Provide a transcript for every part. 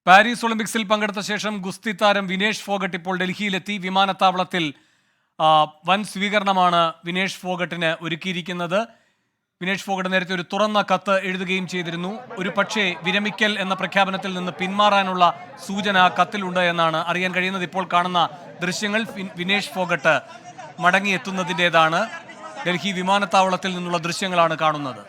Paris ഒളിമ്പിക്സിൽ പങ്കെടുത്ത ശേഷം ഗുസ്തി താരം വിനേഷ് ഫോഗട്ട് ഇപ്പോൾ ഡൽഹിയിലെത്തി. വിമാനത്താവളത്തിൽ വൻ സ്വീകരണമാണ് വിനേഷ് ഫോഗട്ടിന് ഒരുക്കിയിരിക്കുന്നത്. വിനേഷ് ഫോഗട്ട് നേരത്തെ ഒരു തുറന്ന കത്ത് എഴുതുകയും ചെയ്തിരുന്നു. ഒരു പക്ഷേ വിരമിക്കൽ എന്ന പ്രഖ്യാപനത്തിൽ നിന്ന് പിന്മാറാനുള്ള സൂചന കത്തിലുണ്ട് എന്നാണ് അറിയാൻ കഴിയുന്നത്. ഇപ്പോൾ കാണുന്ന ദൃശ്യങ്ങൾ വിനേഷ് ഫോഗട്ട് മടങ്ങിയെത്തുന്നതിൻ്റെതാണ്. ഡൽഹി വിമാനത്താവളത്തിൽ നിന്നുള്ള ദൃശ്യങ്ങളാണ് കാണുന്നത്.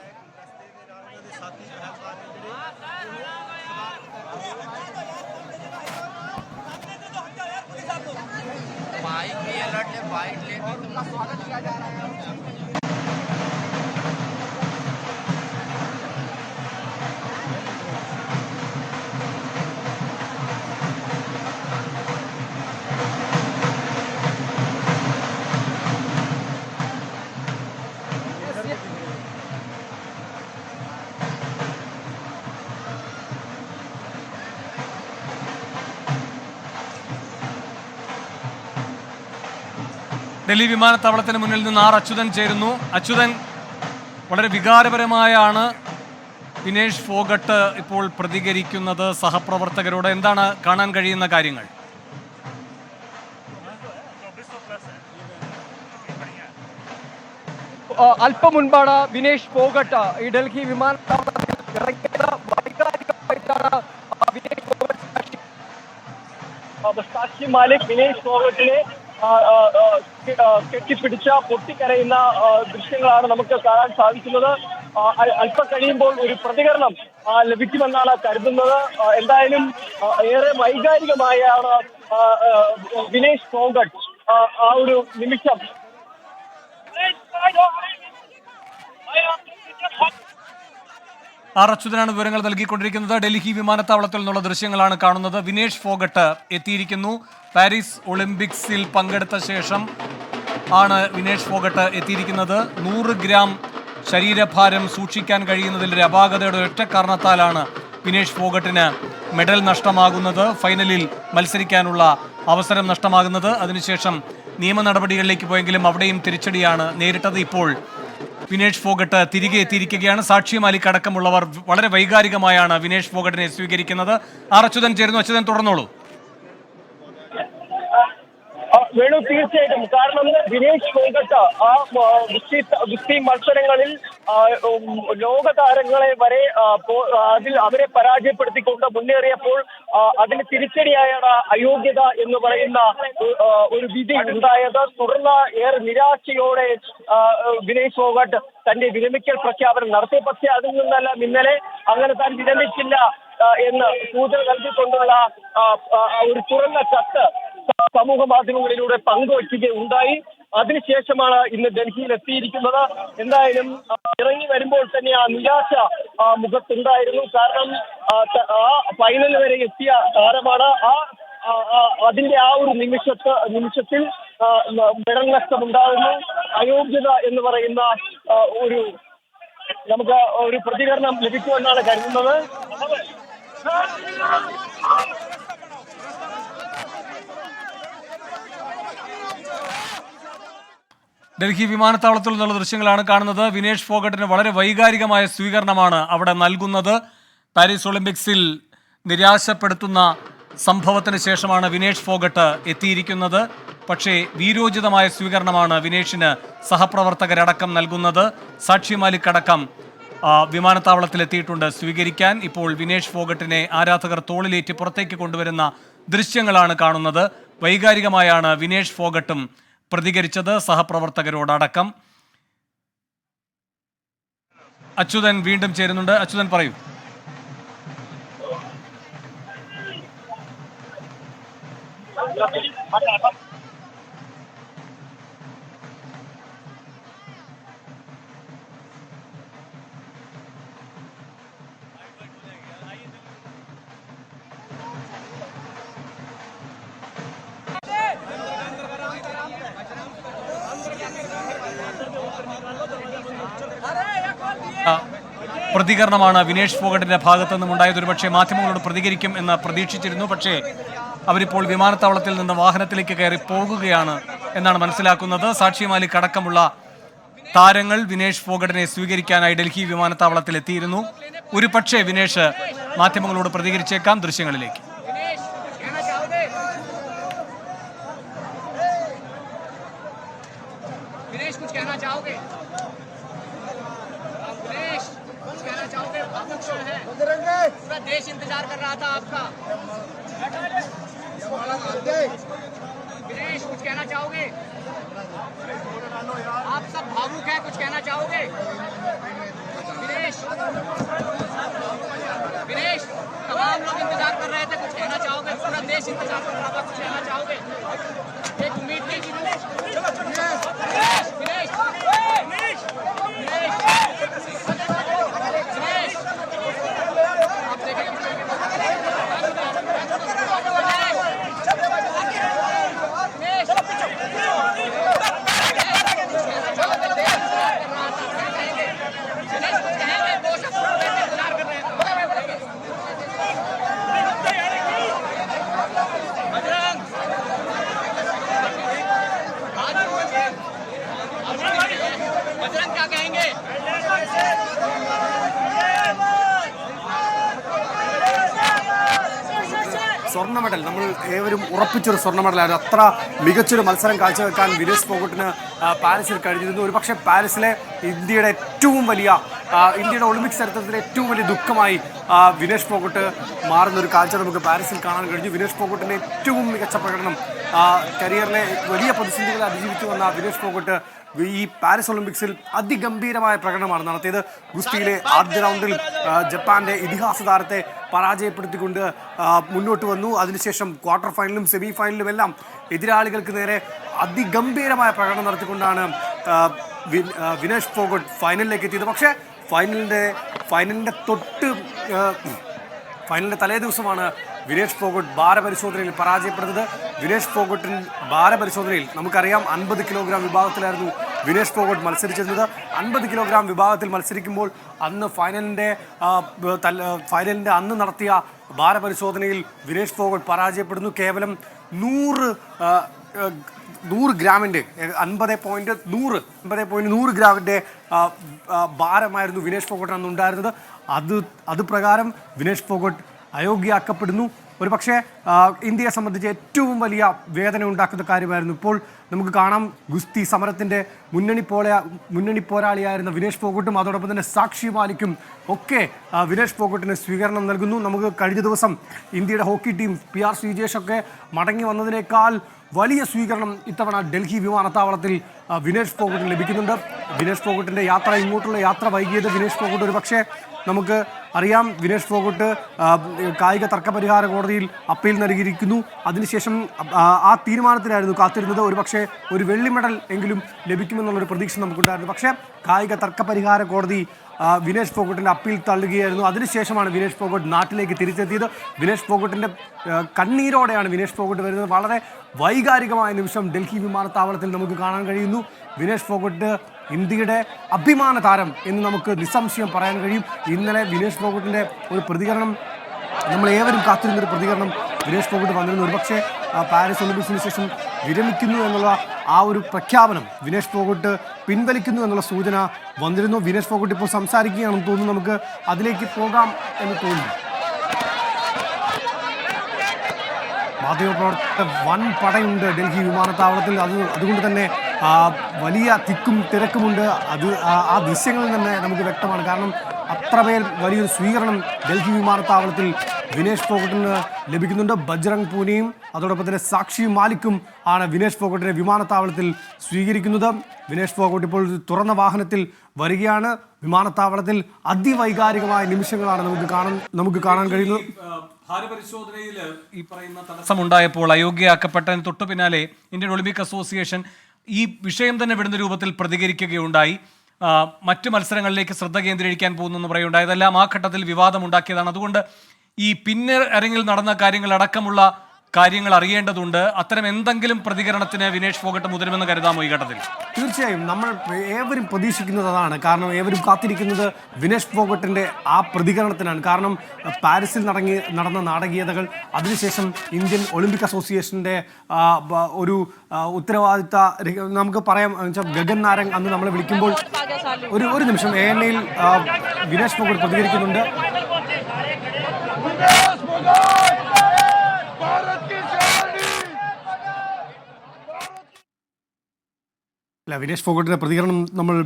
ഡൽഹി വിമാനത്താവളത്തിന് മുന്നിൽ നിന്ന് അച്യുതൻ ചേരുന്നു. അച്യുതൻ, വളരെ വികാരപരമായാണ് വിനേഷ് ഫോഗട്ട് ഇപ്പോൾ പ്രതികരിക്കുന്നത് സഹപ്രവർത്തകരോട്. എന്താണ് കാണാൻ കഴിയുന്ന കാര്യങ്ങൾ? അല്പം മുൻപാണ് വിനേഷ് ഫോഗട്ട് ഈ ഡൽഹി വിമാനത്താവളത്തിൽ ഇറങ്ങിയത്. വൈകാരികമായിട്ടാണ് വിനേഷ് ഫോഗട്ട് സാക്ഷി മാലിക് വിനേഷ് ഫോഗട്ടിനെ കെട്ടിപ്പിടിച്ച പൊട്ടിക്കരയുന്ന ദൃശ്യങ്ങളാണ് നമുക്ക് കാണാൻ സാധിക്കുന്നത്. അല്പം കഴിയുമ്പോൾ ഒരു പ്രതികരണം ലഭിക്കുമെന്നാണ് കരുതുന്നത്. എന്തായാലും ഏറെ വൈകാരികമായാണ് വിനേഷ് ഫോഗട്ട് ആ ഒരു നിമിഷം അച്യുതനാണ് വിവരങ്ങൾ നൽകിക്കൊണ്ടിരിക്കുന്നത്. ഡൽഹി വിമാനത്താവളത്തിൽ നിന്നുള്ള ദൃശ്യങ്ങളാണ് കാണുന്നത്. വിനേഷ് ഫോഗട്ട് എത്തിയിരിക്കുന്നു. പാരീസ് ഒളിമ്പിക്സിൽ പങ്കെടുത്ത ശേഷം ആണ് വിനേഷ് ഫോഗട്ട് എത്തിയിരിക്കുന്നത്. 100 ഗ്രാം ശരീരഭാരം സൂക്ഷിക്കാൻ കഴിയുന്നതിൽ ഒരു അപാകതയുടെ ഒറ്റ കാരണത്താലാണ് വിനേഷ് ഫോഗട്ടിന് മെഡൽ നഷ്ടമാകുന്നത്, ഫൈനലിൽ മത്സരിക്കാനുള്ള അവസരം നഷ്ടമാകുന്നത്. അതിനുശേഷം നിയമ നടപടികളിലേക്ക് പോയെങ്കിലും അവിടെയും തിരിച്ചടിയാണ് നേരിട്ടത്. ഇപ്പോൾ വിനേഷ് ഫോഗട്ട് തിരികെ എത്തിയിരിക്കുകയാണ്. സാക്ഷി മാലിക് അടക്കമുള്ളവർ വളരെ വൈകാരികമായാണ് വിനേഷ് ഫോഗട്ടിനെ സ്വീകരിക്കുന്നത്. അച്യുതൻ ചേരുന്നു. അച്യുതൻ, തുടർന്നോളൂ. വേണു, തീർച്ചയായിട്ടും. കാരണം വിനേഷ് ഫോഗട്ട് ആ ഗുസ്തി മത്സരങ്ങളിൽ ലോക താരങ്ങളെ വരെ അവരെ പരാജയപ്പെടുത്തിക്കൊണ്ട് മുന്നേറിയപ്പോൾ അതിന് തിരിച്ചടിയായാണ് അയോഗ്യത എന്ന് പറയുന്ന ഒരു വിധി ഉണ്ടായത്. തുടർന്ന് ഏറെ നിരാശയോടെ വിനേഷ് ഫോഗട്ട് തന്റെ വിരമിക്കൽ പ്രഖ്യാപനം നടത്തി. പക്ഷേ അതിൽ നിന്നെല്ലാം ഇന്നലെ അങ്ങനെ താൻ വിരമിക്കില്ല എന്ന് സൂചന നൽകിക്കൊണ്ടുള്ള ഒരു തുറന്ന കത്ത് സമൂഹ മാധ്യമങ്ങളിലൂടെ പങ്കുവയ്ക്കുകയുണ്ടായി. അതിനുശേഷമാണ് ഇന്ന് ഡൽഹിയിൽ എത്തിയിരിക്കുന്നത്. എന്തായാലും ഇറങ്ങി വരുമ്പോൾ തന്നെ ആ നിരാശ മുഖത്തുണ്ടായിരുന്നു. കാരണം ആ ഫൈനൽ വരെ എത്തിയ താരമാണ്. അതിന്റെ ആ ഒരു നിമിഷത്തിൽ മെഡൽ നഷ്ടമുണ്ടാകുന്നു. അയോഗ്യത എന്ന് പറയുന്ന നമുക്ക് ഒരു പ്രതികരണം ലഭിക്കുമെന്നാണ് കരുതുന്നത്. ഡൽഹി വിമാനത്താവളത്തിൽ നിന്നുള്ള ദൃശ്യങ്ങളാണ് കാണുന്നത്. വിനേഷ് ഫോഗട്ടിന് വളരെ വൈകാരികമായ സ്വീകരണമാണ് അവിടെ നൽകുന്നത്. പാരീസ് ഒളിമ്പിക്സിൽ നിരാശപ്പെടുത്തുന്ന സംഭവത്തിന് ശേഷമാണ് വിനേഷ് ഫോഗട്ട് എത്തിയിരിക്കുന്നത്. പക്ഷേ വീരോചിതമായ സ്വീകരണമാണ് വിനേഷിന് സഹപ്രവർത്തകരടക്കം നൽകുന്നത്. സാക്ഷി മാലിക് അടക്കം വിമാനത്താവളത്തിൽ എത്തിയിട്ടുണ്ട് സ്വീകരിക്കാൻ. ഇപ്പോൾ വിനേഷ് ഫോഗട്ടിനെ ആരാധകർ തോളിലേറ്റ് പുറത്തേക്ക് കൊണ്ടുവരുന്ന ദൃശ്യങ്ങളാണ് കാണുന്നത്. വൈകാരികമായാണ് വിനേഷ് ഫോഗട്ടും പ്രതികരിച്ചത് സഹപ്രവർത്തകരോടടക്കം. അച്യുതൻ വീണ്ടും ചേരുന്നുണ്ട്. അച്യുതൻ, പറയൂ. പ്രതികരണമാണ് വിനേഷ് ഫോഗട്ടിന്റെ ഭാഗത്തു നിന്നും ഉണ്ടായത്. ഒരുപക്ഷെ മാധ്യമങ്ങളോട് പ്രതികരിക്കും എന്ന് പ്രതീക്ഷിച്ചിരുന്നു. പക്ഷേ അവരിപ്പോൾ വിമാനത്താവളത്തിൽ നിന്ന് വാഹനത്തിലേക്ക് കയറി പോകുകയാണ് എന്നാണ് മനസ്സിലാക്കുന്നത്. സാക്ഷി മാലിക് അടക്കമുള്ള താരങ്ങൾ വിനേഷ് ഫോഗട്ടിനെ സ്വീകരിക്കാനായി ഡൽഹി വിമാനത്താവളത്തിൽ എത്തിയിരുന്നു. ഒരു പക്ഷേ വിനേഷ് മാധ്യമങ്ങളോട് പ്രതികരിച്ചേക്കാം. ദൃശ്യങ്ങളിലേക്ക്. कहना चाहोगे? दिनेश, कुछ कहना चाहोगे? भावुक क्षण है, पूरा देश इंतजार कर रहा था आपका। दिनेश, कुछ कहना चाहोगे? आप सब भावुक हैं, कुछ कहना चाहोगे? दिनेश, दिनेश, तमाम लोग इंतजार कर रहे थे, कुछ कहना चाहोगे? पूरा देश इंतजार कर रहा था, कुछ कहना चाहोगे? एक उम्मीद थी कि दिनेश, दिनेश, आप देखेंगे बजरंग क्या कहेंगे? സ്വർണ്ണ മെഡൽ നമ്മൾ ഏവരും ഉറപ്പിച്ചൊരു സ്വർണ്ണ മെഡലായിരുന്നു. അത്ര മികച്ചൊരു മത്സരം കാഴ്ചവെക്കാൻ വിനേഷ് ഫോഗട്ടിന് പാരീസിൽ കഴിഞ്ഞിരുന്നു. ഒരുപക്ഷെ പാരീസിലെ ഇന്ത്യയുടെ ഒളിമ്പിക്സ് ചരിത്രത്തിലെ ഏറ്റവും വലിയ ദുഃഖമായി വിനേഷ് ഫോഗട്ട് മാറുന്ന ഒരു കാഴ്ച നമുക്ക് പാരീസിൽ കാണാൻ കഴിഞ്ഞു. വിനേഷ് ഫോഗട്ടിൻ്റെ ഏറ്റവും മികച്ച പ്രകടനം, കരിയറിലെ വലിയ പ്രതിസന്ധികളെ അതിജീവിച്ചു വന്ന വിനേഷ് ഫോഗട്ട് ഈ പാരീസ് ഒളിമ്പിക്സിൽ അതിഗംഭീരമായ പ്രകടനമാണ് നടത്തിയത്. ഗുസ്തിയിലെ ആദ്യ റൗണ്ടിൽ ജപ്പാന്റെ ഇതിഹാസ താരത്തെ പരാജയപ്പെടുത്തിക്കൊണ്ട് മുന്നോട്ട് വന്നു. അതിനുശേഷം ക്വാർട്ടർ ഫൈനലും സെമി ഫൈനലും എല്ലാം എതിരാളികൾക്ക് നേരെ അതിഗംഭീരമായ പ്രകടനം നടത്തിക്കൊണ്ടാണ് വിനേഷ് ഫോഗട്ട് ഫൈനലിലേക്ക് എത്തിയത്. പക്ഷേ ഫൈനലിൻ്റെ തലേ ദിവസമാണ് വിനേഷ് ഫോഗട്ട് ഭാരപരിശോധനയിൽ പരാജയപ്പെടുന്നത്. വിനേഷ് ഫോഗട്ടിൻ ഭാരപരിശോധനയിൽ നമുക്കറിയാം 50 കിലോഗ്രാം വിഭാഗത്തിലായിരുന്നു വിനേഷ് ഫോഗട്ട് മത്സരിച്ചിരുന്നത്. 50 കിലോഗ്രാം വിഭാഗത്തിൽ മത്സരിക്കുമ്പോൾ അന്ന് ഫൈനലിൻ്റെ അന്ന് നടത്തിയ ഭാരപരിശോധനയിൽ വിനേഷ് ഫോഗട്ട് പരാജയപ്പെടുന്നു. കേവലം 100 ഗ്രാമിൻ്റെ 50.100 ഗ്രാമിൻ്റെ ഭാരമായിരുന്നു വിനേഷ് ഫോഗട്ട് അന്ന് ഉണ്ടായിരുന്നത്. അത് പ്രകാരം വിനേഷ് ഫോഗട്ട് അയോഗ്യയാക്കപ്പെടുന്നു. ഒരു പക്ഷേ ഇന്ത്യയെ സംബന്ധിച്ച് ഏറ്റവും വലിയ വേദന ഉണ്ടാക്കുന്ന കാര്യമായിരുന്നു. ഇപ്പോൾ നമുക്ക് കാണാം, ഗുസ്തി സമരത്തിൻ്റെ മുന്നണി പോരാളിയായിരുന്ന വിനേഷ് ഫോഗട്ടും അതോടൊപ്പം തന്നെ സാക്ഷി മാലിക്കും ഒക്കെ വിനേഷ് ഫോഗട്ടിന് സ്വീകരണം നൽകുന്നു. നമുക്ക് കഴിഞ്ഞ ദിവസം ഇന്ത്യയുടെ ഹോക്കി ടീം PR ശ്രീജേഷൊക്കെ മടങ്ങി വന്നതിനേക്കാൾ വലിയ സ്വീകരണം ഇത്തവണ ഡൽഹി വിമാനത്താവളത്തിൽ വിനേഷ് ഫോഗട്ടിന് ലഭിക്കുന്നുണ്ട്. വിനേഷ് ഫോഗട്ടിൻ്റെ ഇങ്ങോട്ടുള്ള യാത്ര വൈകിയത് വിനേഷ് ഫോഗട്ട് ഒരു പക്ഷേ നമുക്ക് അറിയാം, വിനേഷ് ഫോഗട്ട് കായിക തർക്കപരിഹാര കോടതിയിൽ അപ്പീൽ നൽകിയിരിക്കുന്നു. അതിനുശേഷം ആ തീരുമാനത്തിലായിരുന്നു കാത്തിരുന്നത്. ഒരു പക്ഷേ ഒരു വെള്ളി മെഡൽ എങ്കിലും ലഭിക്കുമെന്നുള്ളൊരു പ്രതീക്ഷ നമുക്കുണ്ടായിരുന്നു. പക്ഷേ കായിക തർക്കപരിഹാര കോടതി വിനേഷ് ഫോഗട്ടിൻ്റെ അപ്പീൽ തള്ളുകയായിരുന്നു. അതിനുശേഷമാണ് വിനേഷ് ഫോഗട്ട് നാട്ടിലേക്ക് തിരിച്ചെത്തിയത്. വിനേഷ് ഫോഗട്ടിൻ്റെ കണ്ണീരോടെയാണ് വിനേഷ് ഫോഗട്ട് വരുന്നത്. വളരെ വൈകാരികമായ നിമിഷം ഡൽഹി വിമാനത്താവളത്തിൽ നമുക്ക് കാണാൻ കഴിയുന്നു. വിനേഷ് ഫോഗട്ട് ഇന്ത്യയുടെ അഭിമാന താരം എന്ന് നമുക്ക് നിസ്സംശയം പറയാൻ കഴിയും. ഇന്നലെ വിനേഷ് ഫോഗട്ടിൻ്റെ ഒരു പ്രതികരണം, നമ്മൾ ഏവരും കാത്തിരുന്നൊരു പ്രതികരണം വിനേഷ് ഫോഗട്ട് വന്നിരുന്നു. ഒരുപക്ഷെ പാരീസ് ഒളിമ്പിക്സിന് ശേഷം വിരമിക്കുന്നു എന്നുള്ള ആ ഒരു പ്രഖ്യാപനം വിനേഷ് ഫോഗട്ട് പിൻവലിക്കുന്നു എന്നുള്ള സൂചന വന്നിരുന്നു. വിനേഷ് ഫോഗട്ട് ഇപ്പോൾ സംസാരിക്കുകയാണെന്ന് തോന്നുന്നു. നമുക്ക് അതിലേക്ക് പോകാം എന്ന് തോന്നുന്നു. മാധ്യമപ്രവർത്തകർ വൻ പടയുണ്ട് ഡൽഹി വിമാനത്താവളത്തിൽ. അതുകൊണ്ട് തന്നെ വലിയ തിക്കും തിരക്കുമുണ്ട്. ആ ദൃശ്യങ്ങളിൽ തന്നെ നമുക്ക് വ്യക്തമാണ്. കാരണം അത്രമേൽ വലിയൊരു സ്വീകരണം ഡൽഹി വിമാനത്താവളത്തിൽ വിനേഷ് ഫോഗട്ടിന് ലഭിക്കുന്നുണ്ട്. ബജ്രംഗ് പൂനിയും അതോടൊപ്പം തന്നെ സാക്ഷി മാലിക്കും ആണ് വിനേഷ് ഫോഗട്ടിനെ വിമാനത്താവളത്തിൽ സ്വീകരിക്കുന്നത്. വിനേഷ് ഫോഗട്ട് ഇപ്പോൾ തുറന്ന വാഹനത്തിൽ വരികയാണ്. വിമാനത്താവളത്തിൽ അതിവൈകാരികമായ നിമിഷങ്ങളാണ് നമുക്ക് കാണാൻ കഴിയുന്നത്. ഭാരപരിശോധനയിൽ ഈ പറയുന്ന തടസ്സമുണ്ടായപ്പോൾ അയോഗ്യയാക്കപ്പെട്ടതിന് തൊട്ടു പിന്നാലെ ഇന്ത്യൻ ഒളിമ്പിക് അസോസിയേഷൻ ഈ വിഷയം തന്നെ വിടുന്ന രൂപത്തിൽ പ്രതികരിക്കുകയുണ്ടായി. മറ്റ് മത്സരങ്ങളിലേക്ക് ശ്രദ്ധ കേന്ദ്രീകരിക്കാൻ പോകുന്നു എന്ന് പറയുകയുണ്ടായി. ഇതെല്ലാം ആ ഘട്ടത്തിൽ വിവാദമുണ്ടാക്കിയതാണ്. അതുകൊണ്ട് ഈ പിന്നെ അരങ്ങിൽ നടന്ന കാര്യങ്ങളടക്കമുള്ള കാര്യങ്ങൾ അറിയേണ്ടതുണ്ട്. അത്തരം എന്തെങ്കിലും പ്രതികരണത്തിന് വിനേഷ് ഫോഗട്ട് മുതിരുമെന്ന് കരുതാമോ ഈ ഘട്ടത്തിൽ? തീർച്ചയായും നമ്മൾ ഏവരും പ്രതീക്ഷിക്കുന്നത് അതാണ്. കാരണം ഏവരും കാത്തിരിക്കുന്നത് വിനേഷ് ഫോഗട്ടിൻ്റെ ആ പ്രതികരണത്തിനാണ്. കാരണം പാരീസിൽ നടന്ന നാടകീയതകൾ, അതിനുശേഷം ഇന്ത്യൻ ഒളിമ്പിക് അസോസിയേഷൻ്റെ ഒരു ഉത്തരവാദിത്ത നമുക്ക് പറയാം ഗഗൻ നാരംഗ് അന്ന് നമ്മളെ വിളിക്കുമ്പോൾ ഒരു നിമിഷം ANAയിൽ വിനേഷ് ഫോഗട്ട് പ്രതികരിക്കുന്നുണ്ട്. അല്ല, വിനേഷ് ഫോഗട്ടിൻ്റെ പ്രതികരണം നമ്മൾ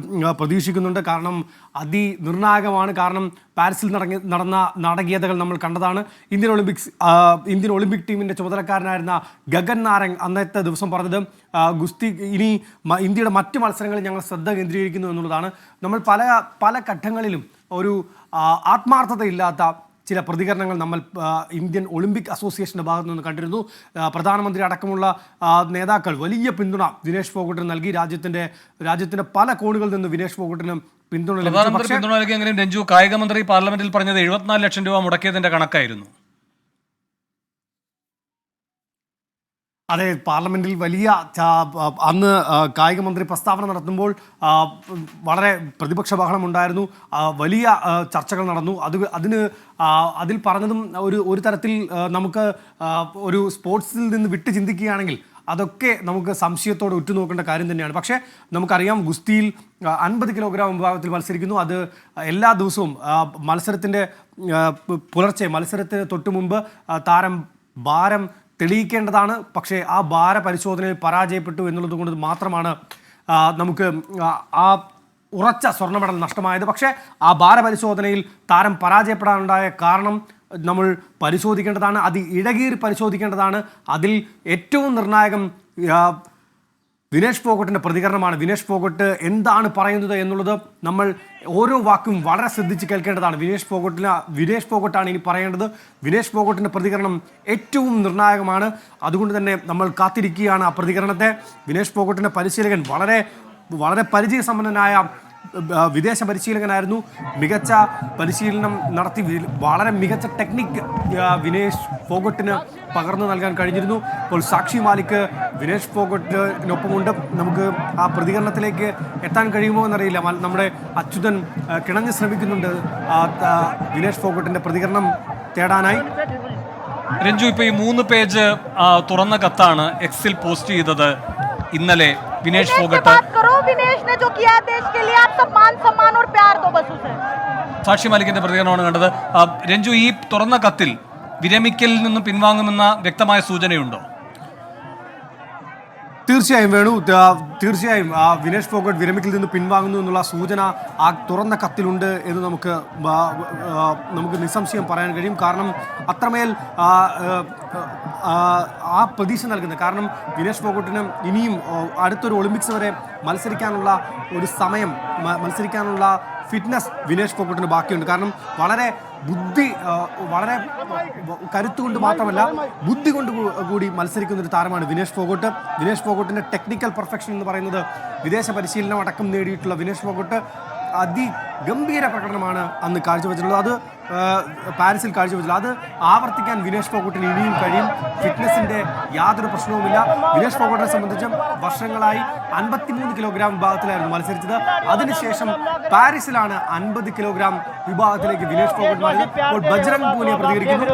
പ്രതീക്ഷിക്കുന്നുണ്ട്. കാരണം അതിനിർണായകമാണ്. കാരണം പാരീസിൽ നടന്ന നാടകീയതകൾ നമ്മൾ കണ്ടതാണ്. ഇന്ത്യൻ ഒളിമ്പിക് ടീമിൻ്റെ ചുമതലക്കാരനായിരുന്ന ഗഗൻ നാരംഗ് അന്നത്തെ ദിവസം പറഞ്ഞത് ഗുസ്തി ഇനി ഇന്ത്യയുടെ മറ്റു മത്സരങ്ങളിൽ ഞങ്ങൾ ശ്രദ്ധ കേന്ദ്രീകരിക്കുന്നു എന്നുള്ളതാണ്. നമ്മൾ പല ഘട്ടങ്ങളിലും ഒരു ആത്മാർത്ഥതയില്ലാത്ത ചില പ്രതികരണങ്ങൾ നമ്മൾ ഇന്ത്യൻ ഒളിമ്പിക് അസോസിയേഷൻ്റെ ഭാഗത്തു നിന്ന് കണ്ടിരുന്നു. പ്രധാനമന്ത്രി അടക്കമുള്ള നേതാക്കൾ വലിയ പിന്തുണ വിനേഷ് ഫോഗട്ടിന് നൽകി. രാജ്യത്തിന്റെ പല കോണുകളിൽ നിന്ന് വിനേഷ് ഫോഗട്ടിന് പിന്തുണ നൽകി. രഞ്ജു, കായിക മന്ത്രി പാർലമെന്റിൽ പറഞ്ഞത് 74 ലക്ഷം രൂപ മുടക്കിയതിന്റെ കണക്കായിരുന്നു. അതെ, പാർലമെന്റിൽ വലിയ അന്ന് കായിക മന്ത്രി പ്രസ്താവന നടത്തുമ്പോൾ വളരെ പ്രതിപക്ഷ ബഹളം ഉണ്ടായിരുന്നു. വലിയ ചർച്ചകൾ നടന്നു. അതിൽ പറഞ്ഞതും ഒരു തരത്തിൽ നമുക്ക് ഒരു സ്പോർട്സിൽ നിന്ന് വിട്ട് ചിന്തിക്കുകയാണെങ്കിൽ അതൊക്കെ നമുക്ക് സംശയത്തോടെ ഉറ്റുനോക്കേണ്ട കാര്യം തന്നെയാണ്. പക്ഷേ നമുക്കറിയാം, ഗുസ്തിയിൽ 50 കിലോഗ്രാം വിഭാഗത്തിൽ മത്സരിക്കുന്നു. അത് എല്ലാ ദിവസവും മത്സരത്തിൻ്റെ പുലർച്ചെ മത്സരത്തിന് തൊട്ടു മുമ്പ് താരം ഭാരം തെളിയിക്കേണ്ടതാണ്. പക്ഷേ ആ ഭാര പരിശോധനയിൽ പരാജയപ്പെട്ടു എന്നുള്ളത് കൊണ്ട് മാത്രമാണ് നമുക്ക് ആ ഉറച്ച സ്വർണ്ണ മെഡൽ നഷ്ടമായത്. പക്ഷേ ആ ഭാര പരിശോധനയിൽ താരം പരാജയപ്പെടാനുണ്ടായ കാരണം നമ്മൾ പരിശോധിക്കേണ്ടതാണ്. അത് ഇഴകീറി പരിശോധിക്കേണ്ടതാണ്. അതിൽ ഏറ്റവും നിർണായകം വിനേഷ് ഫോഗട്ടിൻ്റെ പ്രതികരണമാണ്. വിനേഷ് ഫോഗട്ട് എന്താണ് പറയുന്നത് എന്നുള്ളത് നമ്മൾ ഓരോ വാക്കും വളരെ ശ്രദ്ധിച്ച് കേൾക്കേണ്ടതാണ്. വിനേഷ് ഫോഗട്ടാണ് ഇനി പറയേണ്ടത്. വിനേഷ് ഫോഗട്ടിൻ്റെ പ്രതികരണം ഏറ്റവും നിർണായകമാണ്. അതുകൊണ്ട് തന്നെ നമ്മൾ കാത്തിരിക്കുകയാണ് ആ പ്രതികരണത്തെ. വിനേഷ് ഫോഗട്ടിൻ്റെ പരിശീലകൻ വളരെ പരിചയസമ്പന്നനായ വിദേശ പരിശീലകനായിരുന്നു. മികച്ച പരിശീലനം നടത്തി വളരെ മികച്ച ടെക്നിക്ക് വിനേഷ് ഫോഗട്ടിന് പകർന്നു നൽകാൻ കഴിഞ്ഞിരുന്നു. ഇപ്പോൾ സാക്ഷി മാലിക് വിനേഷ് ഫോഗട്ടിനൊപ്പമുണ്ട്. നമുക്ക് ആ പ്രതികരണത്തിലേക്ക് എത്താൻ കഴിയുമോ എന്നറിയില്ല. നമ്മുടെ അച്യുതൻ കിണഞ്ഞ് ശ്രമിക്കുന്നുണ്ട് വിനേഷ് ഫോഗട്ടിൻ്റെ പ്രതികരണം തേടാനായി. രഞ്ജു, ഇപ്പോൾ ഈ 3 പേജ് തുറന്ന കത്താണ് എക്സിൽ പോസ്റ്റ് ചെയ്തത് ഇന്നലെ വിനേഷ് ഫോഗട്ട്. സാക്ഷി മാലിക്കിന്റെ പ്രതികരണമാണ് കണ്ടത്. രഞ്ജു, ഈ തുറന്ന കത്തിൽ വിരമിക്കലിൽ നിന്ന് പിൻവാങ്ങുമെന്ന വ്യക്തമായ സൂചനയുണ്ടോ? തീർച്ചയായും വേണു, തീർച്ചയായും വിനേഷ് ഫോഗട്ട് വിരമിക്കിൽ നിന്ന് പിൻവാങ്ങുന്നു എന്നുള്ള സൂചന ആ തുറന്ന കത്തിലുണ്ട് എന്ന് നമുക്ക് നിസ്സംശയം പറയാൻ കഴിയും. കാരണം അത്രമേൽ ആ പ്രതീക്ഷ നൽകുന്നത്. കാരണം വിനേഷ് ഫോഗട്ടിന് ഇനിയും അടുത്തൊരു ഒളിമ്പിക്സ് വരെ മത്സരിക്കാനുള്ള ഒരു സമയം, മത്സരിക്കാനുള്ള ഫിറ്റ്നസ് വിനേഷ് ഫോഗട്ടിന് ബാക്കിയുണ്ട്. കാരണം വളരെ കരുത്തുകൊണ്ട് മാത്രമല്ല ബുദ്ധി കൊണ്ട് കൂടി മത്സരിക്കുന്ന ഒരു താരമാണ് വിനേഷ് ഫോഗട്ട്. വിനേഷ് ഫോഗട്ടിൻ്റെ ടെക്നിക്കൽ പെർഫെക്ഷൻ എന്ന് പറയുന്നത് വിദേശ പരിശീലനം അടക്കം നേടിയിട്ടുള്ള വിനേഷ് ഫോഗട്ട് അതിഗംഭീര പ്രകടനമാണ് അന്ന് കാഴ്ചവെച്ചിട്ടുള്ളത്. അത് പാരീസിൽ കാഴ്ചവെച്ചില്ല. അത് ആവർത്തിക്കാൻ വിനേഷ് ഫോഗട്ടിന് ഇനിയും കഴിയും. ഫിറ്റ്നസിൻ്റെ യാതൊരു പ്രശ്നവുമില്ല. വിനേഷ് ഫോഗട്ടിനെ സംബന്ധിച്ച് വർഷങ്ങളായി 53 കിലോഗ്രാം വിഭാഗത്തിലായിരുന്നു മത്സരിച്ചത്. അതിനുശേഷം പാരീസിലാണ് 50 കിലോഗ്രാം വിഭാഗത്തിലേക്ക് വിനേഷ് ഫോഗട്ട് മാറിയത്. ഇപ്പോൾ ബജ്രംഗ് പൂനിയ പ്രതികരിക്കുന്നു.